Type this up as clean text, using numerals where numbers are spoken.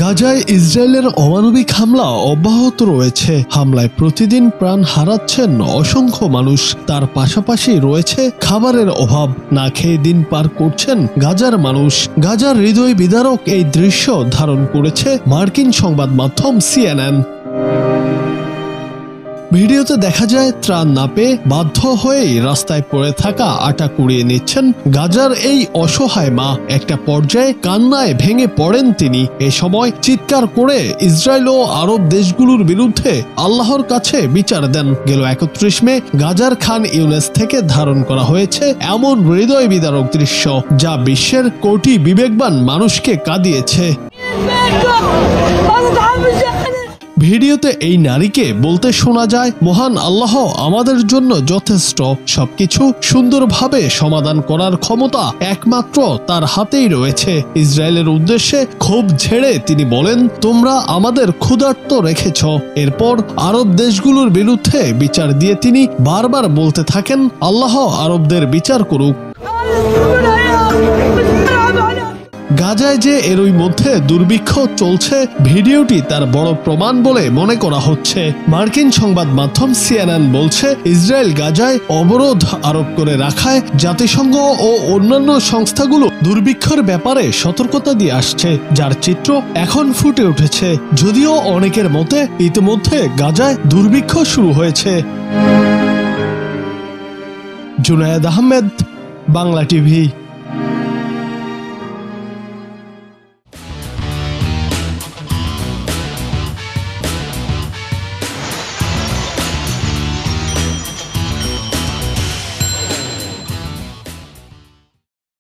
গাজায় ইসরায়েলের অমানবিক হামলা অব্যাহত রয়েছে। হামলায় প্রতিদিন প্রাণ হারাচ্ছেন অসংখ্য মানুষ। তার পাশাপাশি রয়েছে খাবারের অভাব, না খেয়ে দিন পার করছেন গাজার মানুষ। গাজার হৃদয় বিদারক এই দৃশ্য ধারণ করেছে মার্কিন সংবাদ মাধ্যম CNN। ভিডিওতে দেখা যায় ত্রাণ না পেয়ে বাধ্য হয়েই রাস্তায় পড়ে থাকা আটা কুড়িয়ে নিচ্ছেন গাজার এই অসহায় মা। একটা পর্যায়ে কান্নায় ভেঙে পড়েন তিনি। এ সময় চিৎকার করে ইসরায়েল ও আরব দেশগুলোর বিরুদ্ধে আল্লাহর কাছে বিচার দেন। গেল 31 মে গাজার খান ইউনিস থেকে ধারণ করা হয়েছে এমন হৃদয় বিদারক দৃশ্য, যা বিশ্বের কোটি বিবেকবান মানুষকে কাঁদিয়েছে। ভিডিওতে এই নারীকে বলতে শোনা যায়, মহান আল্লাহ আমাদের জন্য যথেষ্ট। সবকিছু সুন্দরভাবে সমাধান করার ক্ষমতা একমাত্র তার হাতেই রয়েছে। ইসরায়েলের উদ্দেশ্যে ক্ষোভ ঝেড়ে তিনি বলেন, তোমরা আমাদের ক্ষুধার্ত রেখেছ। এরপর আরব দেশগুলোর বিরুদ্ধে বিচার দিয়ে তিনি বারবার বলতে থাকেন, আল্লাহ আরবদের বিচার করুক। গাজায় যে এরই মধ্যে দুর্ভিক্ষ চলছে, ভিডিওটি তার বড় প্রমাণ বলে মনে করা হচ্ছে। মার্কিন সংবাদ মাধ্যম CNN বলছে, ইসরায়েল গাজায় অবরোধ আরোপ করে রাখায় জাতিসংঘ ও অন্যান্য সংস্থাগুলো দুর্ভিক্ষের ব্যাপারে সতর্কতা দিয়ে আসছে, যার চিত্র এখন ফুটে উঠেছে। যদিও অনেকের মতে ইতিমধ্যে গাজায় দুর্ভিক্ষ শুরু হয়েছে। জুনায়েদ আহমেদ, বাংলা টিভি।